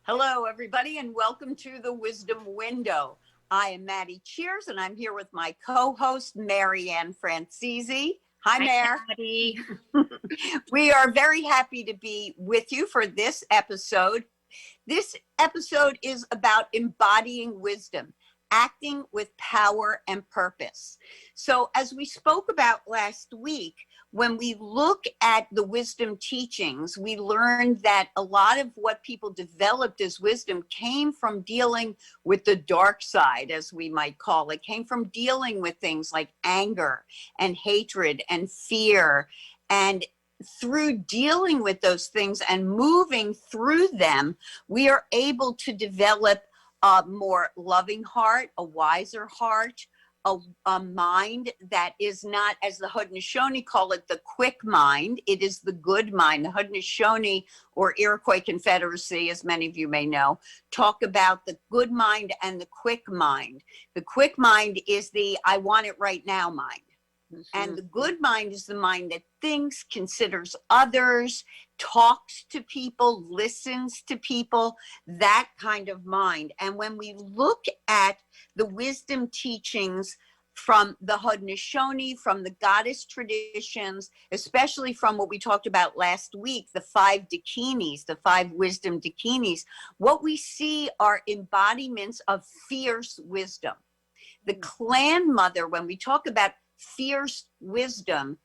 Hello, everybody, and welcome to the Wisdom Window. I am Maddi Cheers, and I'm here with my co-host, Marianne Franzese. Hi, Hi, Mare. Maddi. We are very happy to be with you for this episode. This episode is about embodying wisdom, acting with power and purpose. So, as we spoke about last week, when we look at the wisdom teachings, we learned that a lot of what people developed as wisdom came from dealing with the dark side, as we might call it, came from dealing with things like anger and hatred and fear. And through dealing with those things and moving through them, we are able to develop a more loving heart, a wiser heart, a mind that is not, as the Haudenosaunee call it, the quick mind. It is the good mind. The Haudenosaunee, or Iroquois Confederacy, as many of you may know, talk about the good mind and the quick mind. The quick mind is the I want it right now mind. And the good mind is the mind that thinks, considers others, talks to people, listens to people, that kind of mind. And when we look at the wisdom teachings from the Haudenosaunee, from the goddess traditions, especially from what we talked about last week, the 5 dakinis, the 5 wisdom dakinis, what we see are embodiments of fierce wisdom. The clan mother, when we talk about fierce wisdom,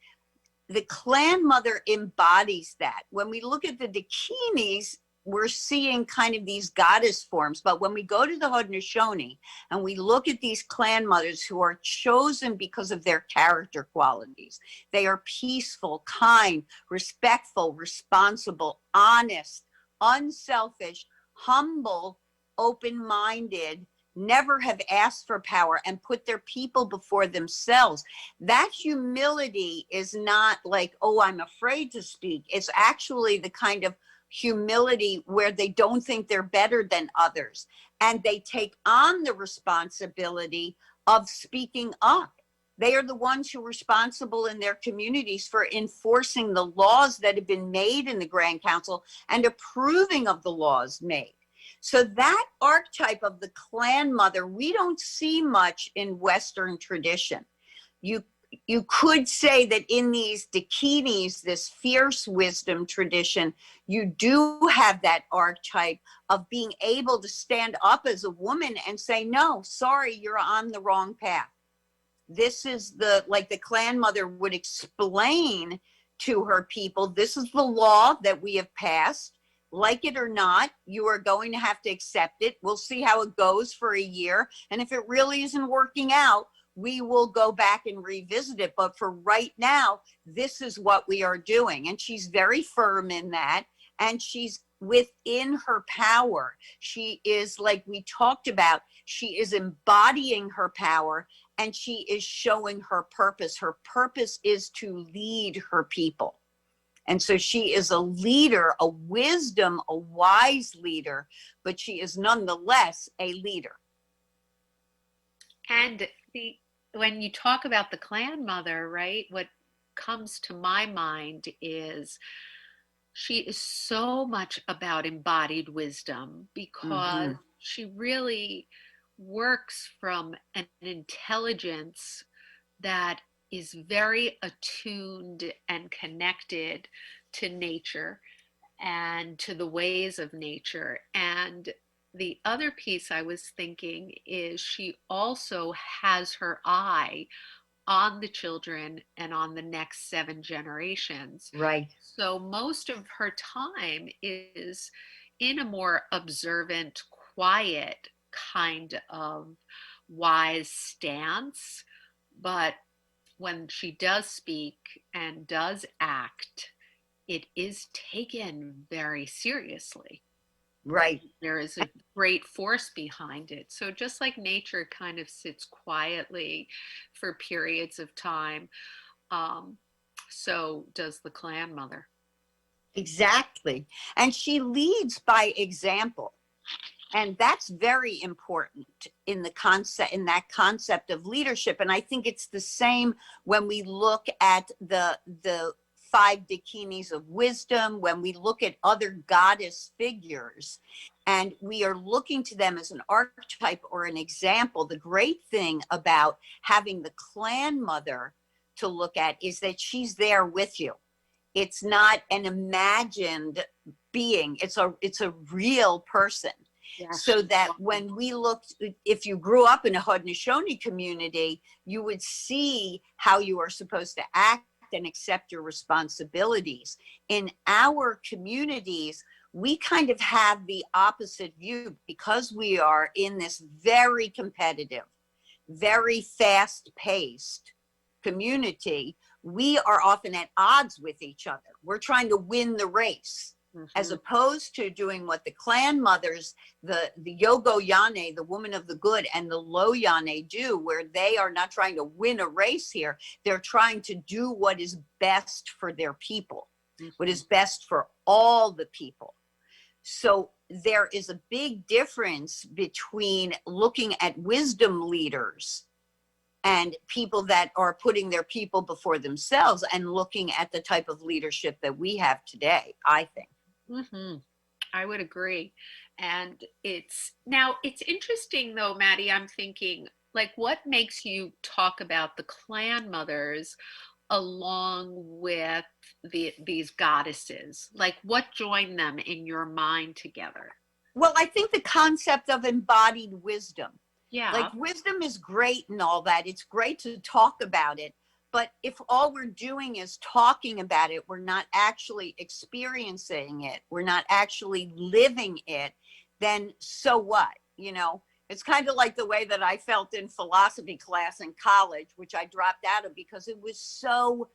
the clan mother embodies that. When we look at the dakinis, we're seeing kind of these goddess forms. But when we go to the Haudenosaunee and we look at these clan mothers who are chosen because of their character qualities, they are peaceful, kind, respectful, responsible, honest, unselfish, humble, open-minded, never have asked for power, and put their people before themselves. That humility is not like, oh, I'm afraid to speak. It's actually the kind of humility where they don't think they're better than others, and they take on the responsibility of speaking up. They are the ones who are responsible in their communities for enforcing the laws that have been made in the Grand Council and approving of the laws made. So that archetype of the clan mother, we don't see much in Western tradition. You could say that in these dakinis, this fierce wisdom tradition, you do have that archetype of being able to stand up as a woman and say, no, sorry, you're on the wrong path. This is like the clan mother would explain to her people, this is the law that we have passed. Like it or not, you are going to have to accept it. We'll see how it goes for a year. And if it really isn't working out, we will go back and revisit it. But for right now, this is what we are doing. And she's very firm in that. And she's within her power. She is, like we talked about, she is embodying her power, and she is showing her purpose. Her purpose is to lead her people. And so she is a leader, a wisdom, a wise leader, but she is nonetheless a leader. And when you talk about the clan mother, right, what comes to my mind is she is so much about embodied wisdom, because she really works from an intelligence that is very attuned and connected to nature and to the ways of nature. And the other piece I was thinking is she also has her eye on the children and on the next 7 generations. Right. So most of her time is in a more observant, quiet kind of wise stance. But when she does speak and does act, it is taken very seriously. Right. There is a great force behind it. So just like nature kind of sits quietly for periods of time, so does the clan mother. Exactly. And she leads by example. And that's very important in the concept, in that concept of leadership. And I think it's the same when we look at the 5 dakinis of wisdom, when we look at other goddess figures. and we are looking to them as an archetype or an example. The great thing about having the clan mother to look at is that she's there with you. It's not an imagined being. It's a real person. Yeah. So that when we looked, if you grew up in a Haudenosaunee community, you would see how you are supposed to act and accept your responsibilities. In our communities, we kind of have the opposite view because we are in this very competitive, very fast-paced community. We are often at odds with each other. We're trying to win the race, as opposed to doing what the clan mothers, the Yogo Yane, the woman of the good, and the Lo Yane do, where they are not trying to win a race here. They're trying to do what is best for their people, what is best for all the people. So there is a big difference between looking at wisdom leaders and people that are putting their people before themselves and looking at the type of leadership that we have today, I think. I would agree. And it's interesting though, Maddi, I'm thinking, like, what makes you talk about the clan mothers along with these goddesses? Like, what joined them in your mind together? Well, I think the concept of embodied wisdom. Yeah. Like, wisdom is great and all that. It's great to talk about it. But if all we're doing is talking about it, we're not actually experiencing it, we're not actually living it, then so what? You know, it's kind of like the way that I felt in philosophy class in college, which I dropped out of because it was so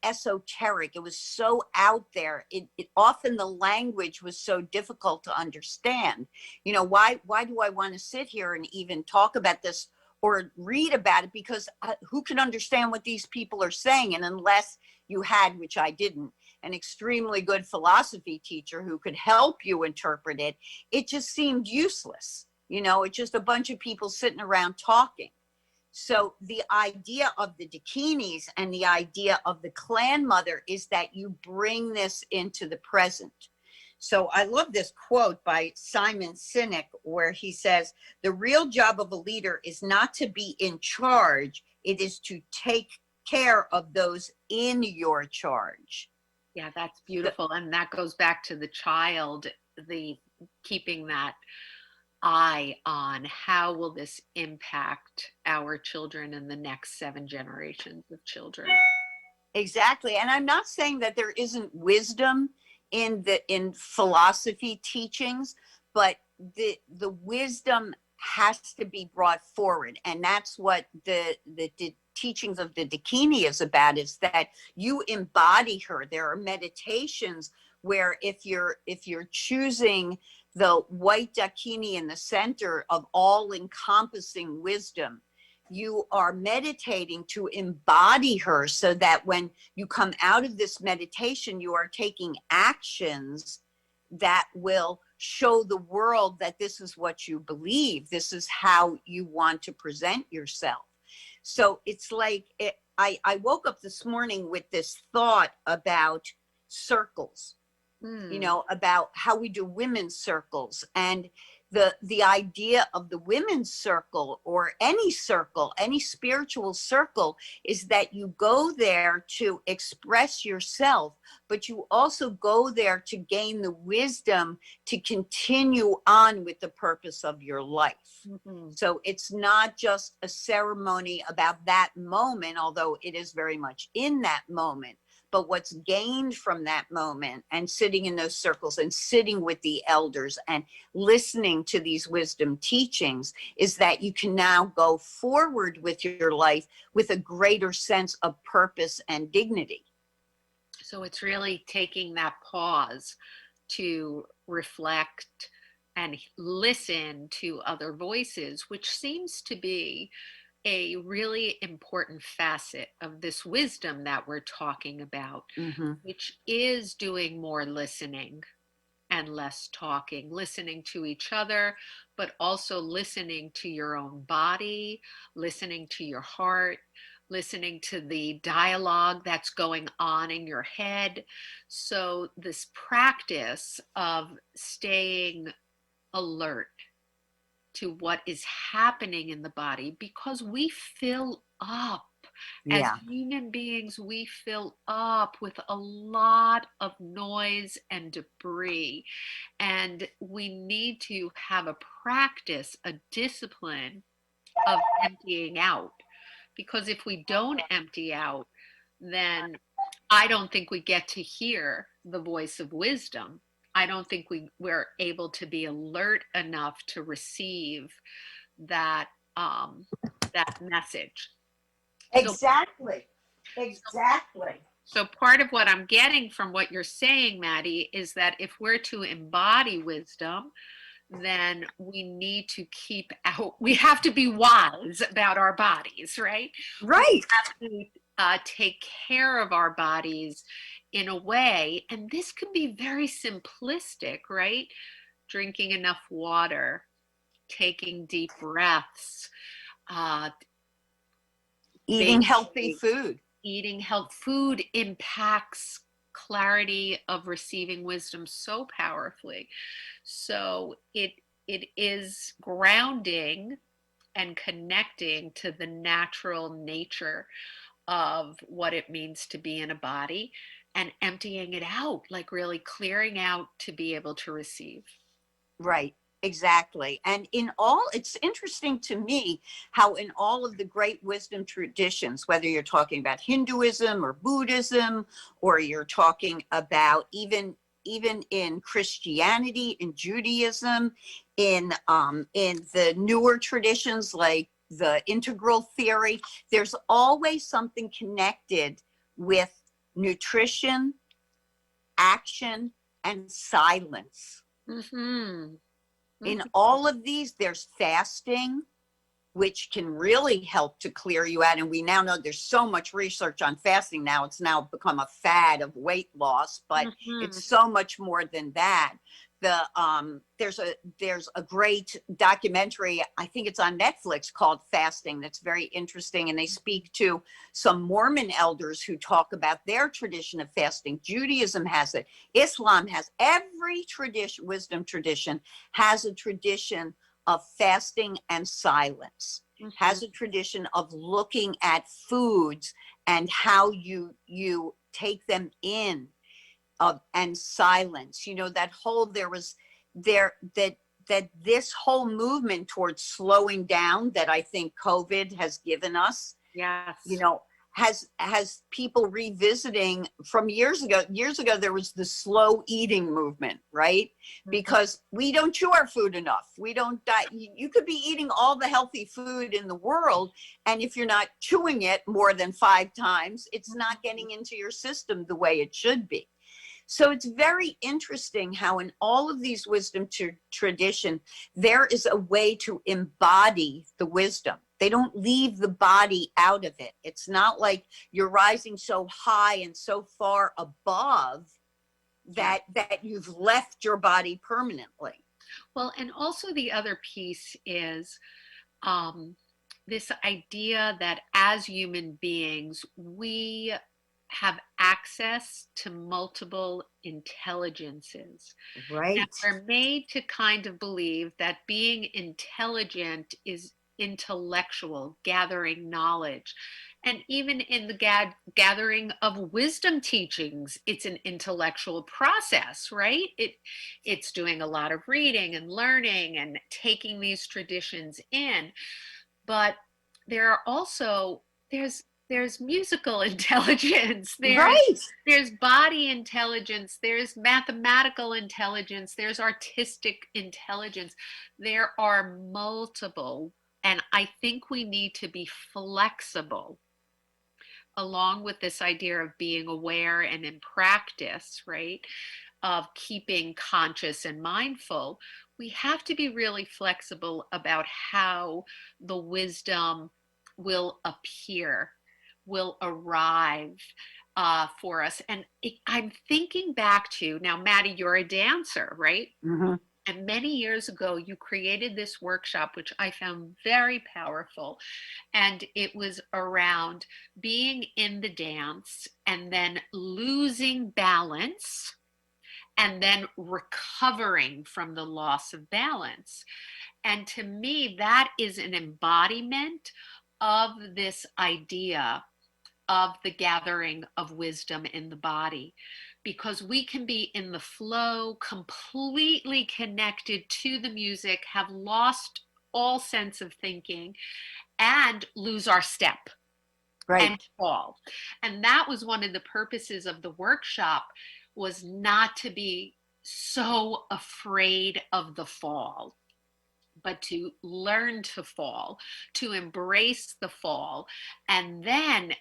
esoteric. It was so out there. It often the language was so difficult to understand. You know, why do I want to sit here and even talk about this or read about it? Because who can understand what these people are saying? And unless you had, which I didn't, an extremely good philosophy teacher who could help you interpret it, it just seemed useless. You know, it's just a bunch of people sitting around talking. So the idea of the dakinis and the idea of the clan mother is that you bring this into the present. So I love this quote by Simon Sinek, where he says, the real job of a leader is not to be in charge, it is to take care of those in your charge. Yeah, that's beautiful. And that goes back to the child, the keeping that eye on how will this impact our children and the next 7 generations of children. Exactly. And I'm not saying that there isn't wisdom in philosophy teachings, but the wisdom has to be brought forward. And that's what the teachings of the Dakini is about, is that you embody her. There are meditations where if you're choosing the white Dakini in the center of all-encompassing wisdom, you are meditating to embody her, so that when you come out of this meditation, you are taking actions that will show the world that this is what you believe. This is how you want to present yourself. So it's like, I woke up this morning with this thought about circles, you know, about how we do women's circles, and the idea of the women's circle, or any circle, any spiritual circle, is that you go there to express yourself, but you also go there to gain the wisdom to continue on with the purpose of your life. So it's not just a ceremony about that moment, although it is very much in that moment, but what's gained from that moment, and sitting in those circles and sitting with the elders and listening to these wisdom teachings, is that you can now go forward with your life with a greater sense of purpose and dignity. So it's really taking that pause to reflect and listen to other voices, which seems to be a really important facet of this wisdom that we're talking about, which is doing more listening and less talking, listening to each other, but also listening to your own body, listening to your heart, listening to the dialogue that's going on in your head. So this practice of staying alert to what is happening in the body, because we fill up as Yeah. human beings, we fill up with a lot of noise and debris. And we need to have a practice, a discipline of emptying out. Because if we don't empty out, then I don't think we get to hear the voice of wisdom. I don't think we're able to be alert enough to receive that that message. So, Exactly. Exactly. so part of what I'm getting from what you're saying, Maddi, is that if we're to embody wisdom, then we need to keep out, we have to be wise about our bodies, right? We Right. have to take care of our bodies in a way, and this can be very simplistic, right? Drinking enough water, taking deep breaths, uh, Eating healthy basically food. eating health. Food impacts clarity of receiving wisdom so powerfully. So it is grounding and connecting to the natural nature of what it means to be in a body, and emptying it out, like really clearing out to be able to receive. Right. Exactly. And in all, it's interesting to me how in all of the great wisdom traditions, whether you're talking about Hinduism or Buddhism, or you're talking about even in Christianity, in Judaism, in the newer traditions like the integral theory, there's always something connected with nutrition, action, and silence. Mm-hmm. In Mm-hmm. all of these, there's fasting, which can really help to clear you out. And we now know there's so much research on fasting now. It's now become a fad of weight loss, but Mm-hmm. it's so much more than that. There's a great documentary, I think it's on Netflix, called Fasting, that's very interesting, and they speak to some Mormon elders who talk about their tradition of fasting. Judaism has it, Islam has, every tradition, wisdom tradition has a tradition of fasting and silence, Mm-hmm. has a tradition of looking at foods and how you take them in, and silence. You know, that whole, there was there that this whole movement towards slowing down that I think COVID has given us, you Yes. know, has people revisiting from years ago. Years ago, there was the slow eating movement, right? Mm-hmm. Because we don't chew our food enough. We don't die. You could be eating all the healthy food in the world, and if you're not chewing it more than 5 times, it's not getting into your system the way it should be. So it's very interesting how in all of these wisdom tradition, there is a way to embody the wisdom. They don't leave the body out of it. It's not like you're rising so high and so far above Yeah. that you've left your body permanently. Well, and also the other piece is um, this idea that as human beings, we have access to multiple intelligences. And Right. we're made to kind of believe that being intelligent is intellectual, gathering knowledge. And even in the gathering of wisdom teachings, it's an intellectual process, right? It's doing a lot of reading and learning and taking these traditions in. But there are also, there's musical intelligence, Right. there's body intelligence, there's mathematical intelligence, there's artistic intelligence. There are multiple, and I think we need to be flexible along with this idea of being aware and in practice, right? Of keeping conscious and mindful. We have to be really flexible about how the wisdom will appear, will arrive for us. And I'm thinking back to now, Maddi, you're a dancer, right? Mm-hmm. And many years ago, you created this workshop, which I found very powerful. And it was around being in the dance and then losing balance and then recovering from the loss of balance. And to me, that is an embodiment of this idea of the gathering of wisdom in the body, because we can be in the flow, completely connected to the music, have lost all sense of thinking, and lose our step and fall. And that was one of the purposes of the workshop, was not to be so afraid of the fall, but to learn to fall, to embrace the fall. And then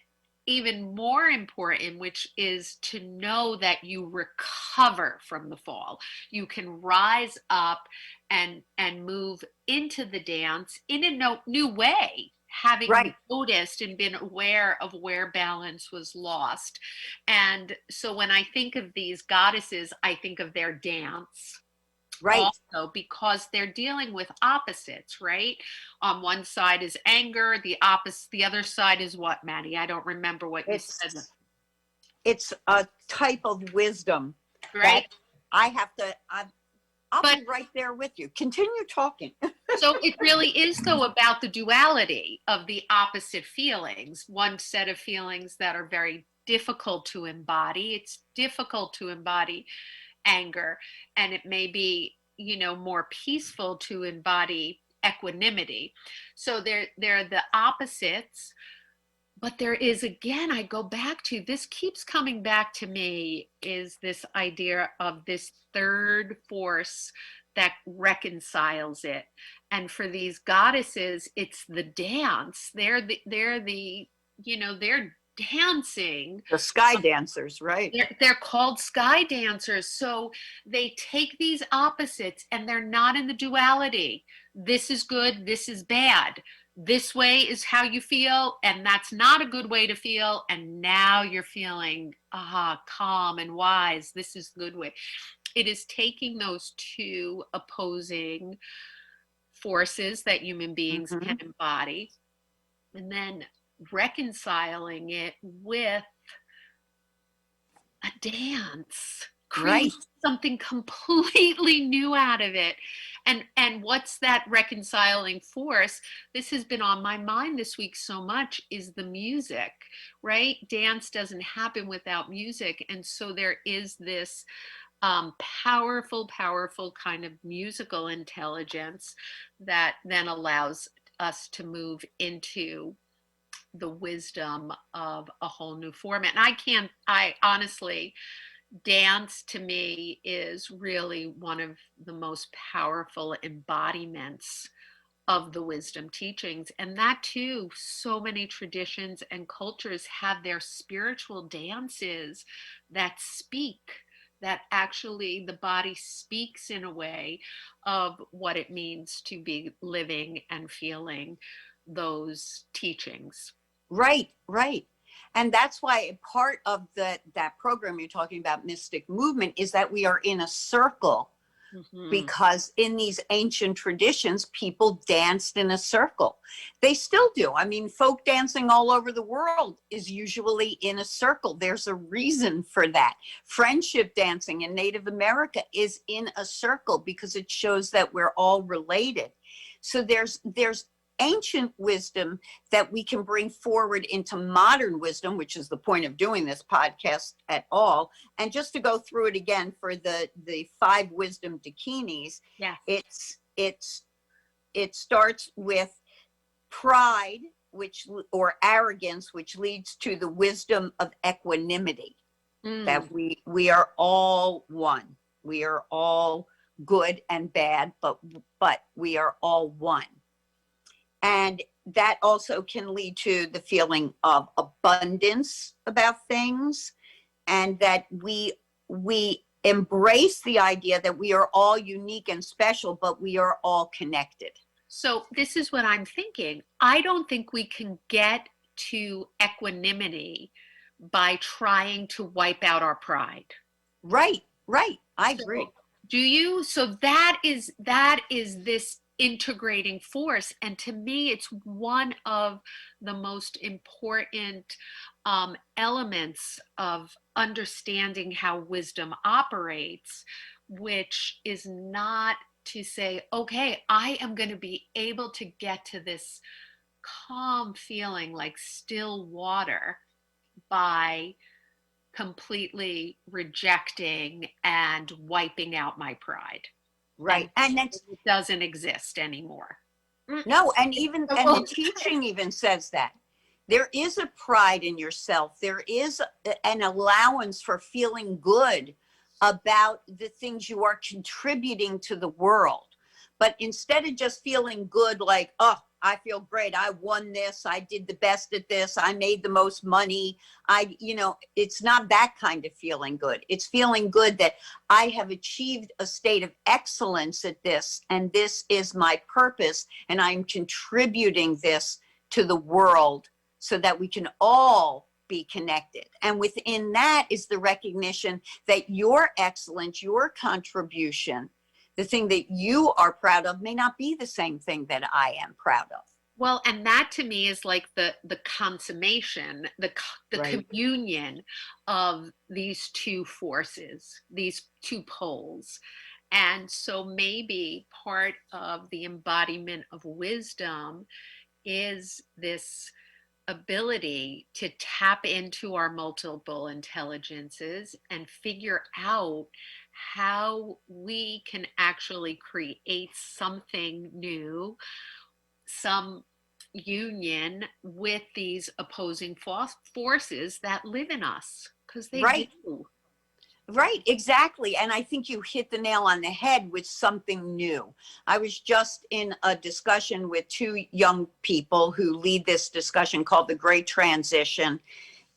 even more important, which is to know that you recover from the fall. You can rise up and move into the dance in a new way, having noticed and been aware of where balance was lost. And so when I think of these goddesses, I think of their dance. Also, because they're dealing with opposites, right? On one side is anger, the other side is what, Maddi? I don't remember what you said. It's a type of wisdom, right? I'll be right there with you. Continue talking. So it really is, though, about the duality of the opposite feelings. One set of feelings that are very difficult to embody. It's difficult to embody anger, and it may be, more peaceful to embody equanimity. So they're the opposites. But there is, again, I go back to, this keeps coming back to me, is this idea of this third force that reconciles it. And for these goddesses, it's the dance. They're dancing. The sky dancers, right? They're called sky dancers. So they take these opposites and they're not in the duality. This is good, this is bad. This way is how you feel, and that's not a good way to feel. And now you're feeling calm and wise. This is the good way. It is taking those two opposing forces that human beings can embody, and then reconciling it with a dance, create something completely new out of it. And what's that reconciling force? This has been on my mind this week so much, is the music, right? Dance doesn't happen without music. And so there is this powerful kind of musical intelligence that then allows us to move into the wisdom of a whole new format. And I honestly, dance to me is really one of the most powerful embodiments of the wisdom teachings. And that too, so many traditions and cultures have their spiritual dances that speak, that actually the body speaks in a way of what it means to be living and feeling those teachings. Right. And that's why part of that program you're talking about, Mystic Movement, is that we are in a circle, because in these ancient traditions, people danced in a circle. They still do. I mean, folk dancing all over the world is usually in a circle. There's a reason for that. Friendship dancing in Native America is in a circle because it shows that we're all related. So there's ancient wisdom that we can bring forward into modern wisdom, which is the point of doing this podcast at all. And just to go through it again for the 5 wisdom dakinis, it starts with pride, or arrogance, which leads to the wisdom of equanimity, that we are all one. We are all good and bad, but we are all one. And that also can lead to the feeling of abundance about things, and that we embrace the idea that we are all unique and special, but we are all connected. So this is what I'm thinking. I don't think we can get to equanimity by trying to wipe out our pride. Right. I agree. Do you? So that is this integrating force. And to me, it's one of the most important elements of understanding how wisdom operates, which is not to say, okay, I am going to be able to get to this calm feeling like still water by completely rejecting and wiping out my pride. Right. And that's, it doesn't exist anymore. no, and even, and the teaching even says that. There is a pride in yourself. There is an allowance for feeling good about the things you are contributing to the world. But instead of just feeling good, like, oh, I feel great, I won this, I did the best at this, I made the most money, it's not that kind of feeling good. It's feeling good that I have achieved a state of excellence at this, and this is my purpose, and I'm contributing this to the world so that we can all be connected. And within that is the recognition that your excellence, your contribution, the thing that you are proud of may not be the same thing that I am proud of. Well, and that to me is like the consummation, the Right. communion of these two forces, these two poles. And so maybe part of the embodiment of wisdom is this ability to tap into our multiple intelligences and figure out how we can actually create something new, some union with these opposing forces that live in us, because they Right. do. Right, exactly. And I think you hit the nail on the head with something new. I was just in a discussion with two young people who lead this discussion called The Great Transition.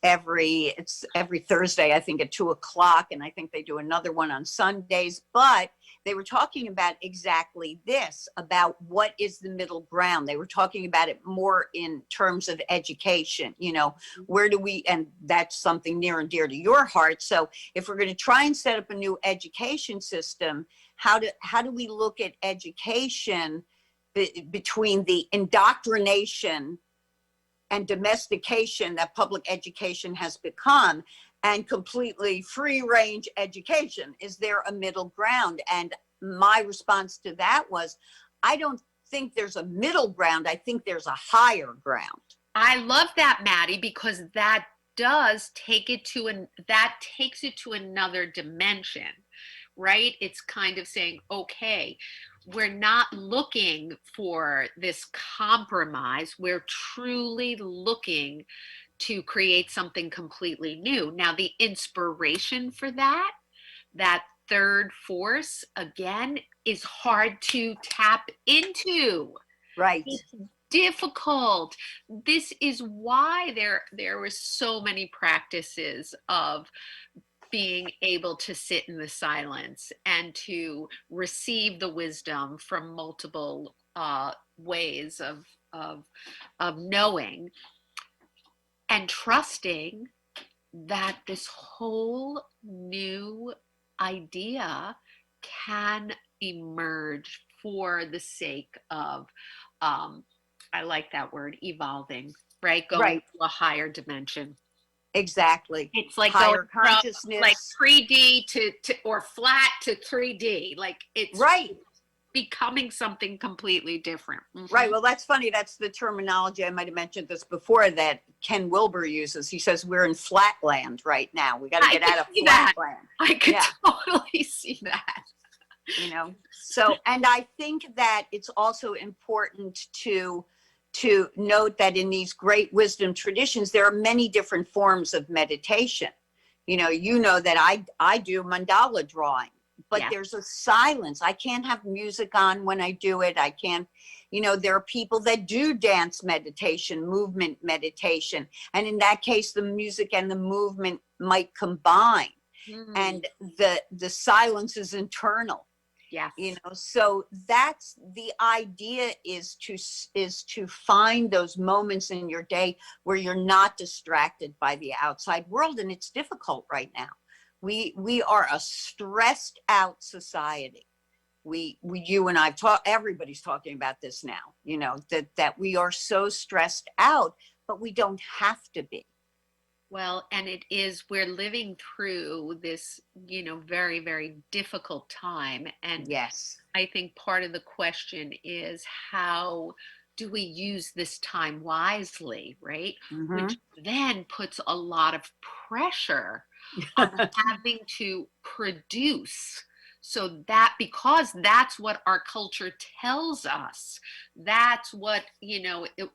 It's every Thursday, I think, at 2:00, and I think they do another one on Sundays. But they were talking about exactly this, about what is the middle ground. They were talking about it more in terms of education. Where do we, and that's something near and dear to your heart. So if we're going to try and set up a new education system, how do we look at education between the indoctrination and domestication that public education has become, and completely free range education? Is there a middle ground? And my response to that was, I don't think there's a middle ground. I think there's a higher ground. I love that, Maddi, because that does take it takes it to another dimension, right? It's kind of saying, okay, we're not looking for this compromise. We're truly looking to create something completely new. Now, the inspiration for that third force, again, is hard to tap into. Right. It's difficult. This is why there were so many practices of being able to sit in the silence and to receive the wisdom from multiple ways of knowing, and trusting that this whole new idea can emerge for the sake of I like that word, evolving, right? Going Right. to a higher dimension. Exactly. It's like higher going consciousness, from like 3D to or flat to 3D. Like it's right. becoming something completely different. Mm-hmm. Right. Well, that's funny. That's the terminology. I might have mentioned this before that Ken Wilber uses. He says we're in flatland right now. We got to get out of flatland. I could totally see that. So, and I think that it's also important to note that in these great wisdom traditions, there are many different forms of meditation. That I do mandala drawing, but there's a silence. I can't have music on when I do it. I can't, there are people that do dance meditation, movement meditation. And in that case, the music and the movement might combine. And the silence is internal. Yeah. So that's the idea, is to find those moments in your day where you're not distracted by the outside world. And it's difficult right now. We are a stressed out society. You and I've talked, everybody's talking about this now, that we are so stressed out, but we don't have to be. Well, and we're living through this, very, very difficult time. And Yes. I think part of the question is, how do we use this time wisely, right? Mm-hmm. Which then puts a lot of pressure on having to produce. So that, because that's what our culture tells us, that's what,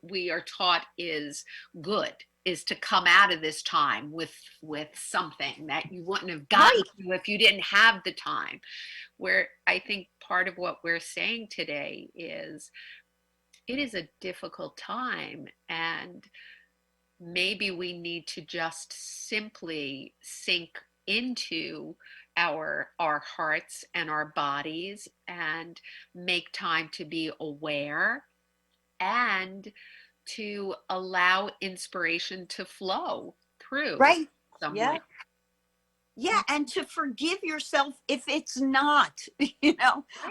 we are taught is good, is to come out of this time with something that you wouldn't have gotten to if you didn't have the time. Where I think part of what we're saying today is, it is a difficult time, and maybe we need to just simply sink into our hearts and our bodies and make time to be aware and to allow inspiration to flow through. Right. Some Yeah. way. Yeah. And to forgive yourself if it's not, Right.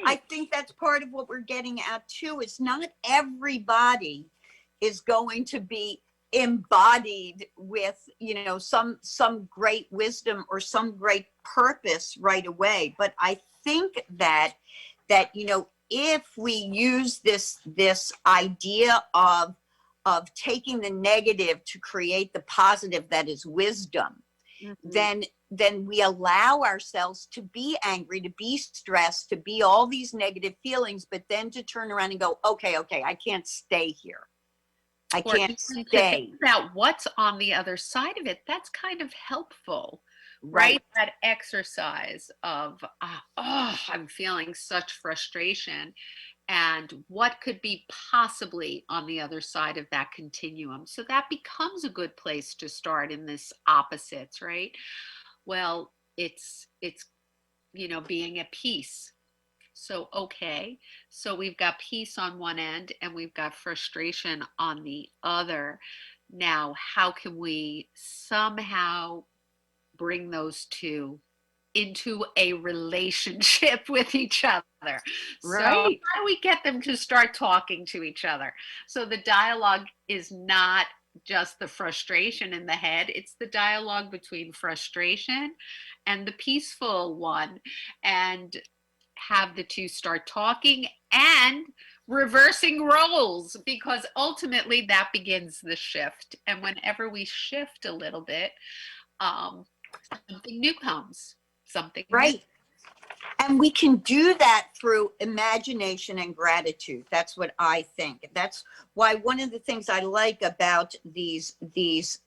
I think that's part of what we're getting at too. Is not everybody is going to be embodied with, some great wisdom or some great purpose right away. But I think that, if we use this idea of taking the negative to create the positive that is wisdom, Mm-hmm. then we allow ourselves to be angry, to be stressed, to be all these negative feelings, but then to turn around and go, okay, I can't stay here. I Or can't even to stay. think about what's on the other side of it. That's kind of helpful, Right. right? That exercise of, I'm feeling such frustration, and what could be possibly on the other side of that continuum. So that becomes a good place to start in this opposites, right? Well, it's being at peace. So, okay, so we've got peace on one end and we've got frustration on the other. Now, how can we somehow bring those two into a relationship with each other? So, how Right. do we get them to start talking to each other? So, the dialogue is not just the frustration in the head, it's the dialogue between frustration and the peaceful one. And have the two start talking and reversing roles, because ultimately that begins the shift. And whenever we shift a little bit, something new comes, something Right. new. And we can do that through imagination and gratitude. That's what I think. That's why one of the things I like about these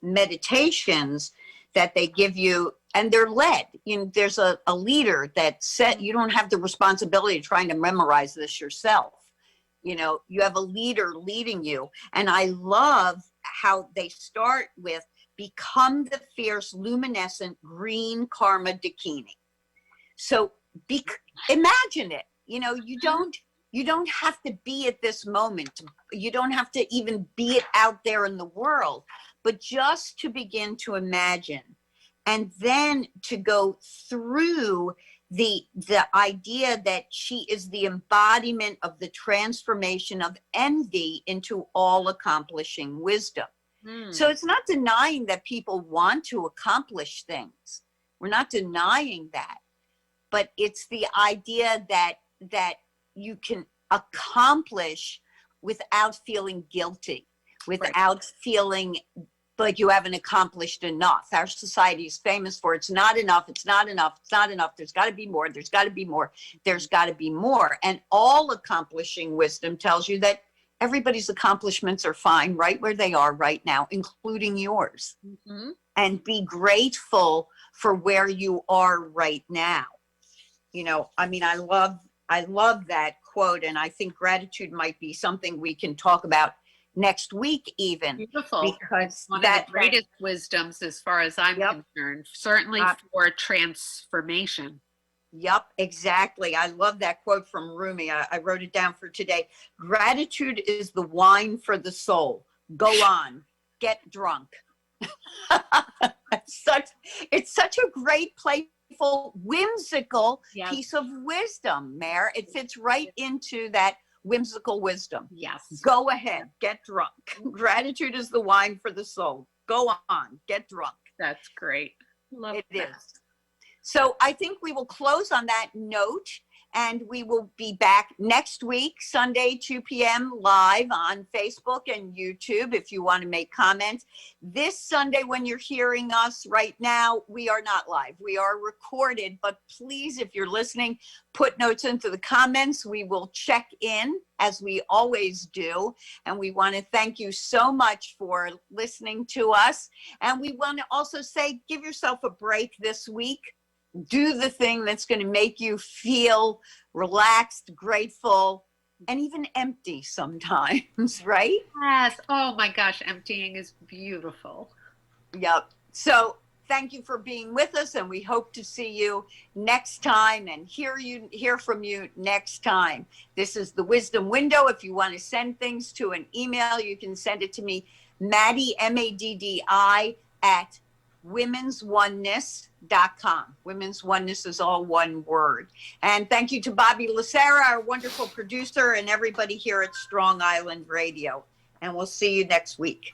meditations that they give you, and they're led. There's a leader that said you don't have the responsibility of trying to memorize this yourself. You have a leader leading you. And I love how they start with, become the fierce, luminescent green karma dakini. So imagine it. You don't have to be at this moment. You don't have to even be it out there in the world, but just to begin to imagine, and then to go through the idea that she is the embodiment of the transformation of envy into all accomplishing wisdom. So it's not denying that people want to accomplish things. We're not denying that. But it's the idea that you can accomplish without feeling guilty, without feeling like you haven't accomplished enough. Our society is famous for, it's not enough, it's not enough, it's not enough. There's got to be more, there's got to be more, there's got to be more. And all accomplishing wisdom tells you that everybody's accomplishments are fine right where they are right now, including yours. Mm-hmm. And be grateful for where you are right now. I love that quote, and I think gratitude might be something we can talk about next week even. Beautiful. Because one of the greatest wisdoms, as far as I'm concerned, certainly for transformation. Yep, exactly. I love that quote from Rumi. I wrote it down for today. Gratitude is the wine for the soul. Go on, get drunk. It's such a great place playful, whimsical Yes. piece of wisdom, Mare. It fits right into that whimsical wisdom. Yes. Go ahead, get drunk. Gratitude is the wine for the soul. Go on, get drunk. That's great. Love It that. is. So I think we will close on that note, and we will be back next week, Sunday, 2 p.m. live on Facebook and YouTube if you want to make comments. This Sunday, when you're hearing us right now, we are not live. We are recorded, but please, if you're listening, put notes into the comments. We will check in as we always do. And we want to thank you so much for listening to us. And we want to also say, give yourself a break this week. Do the thing that's going to make you feel relaxed, grateful, and even empty sometimes, right? Yes. Oh my gosh, emptying is beautiful. Yep. So thank you for being with us, and we hope to see you next time and hear from you next time. This is the Wisdom Window. If you want to send things to an email, you can send it to me, Maddi, Maddi, at womensoneness.com. Women's Oneness is all one word. And thank you to Bobby Lucera, our wonderful producer, and everybody here at Strong Island Radio. And we'll see you next week.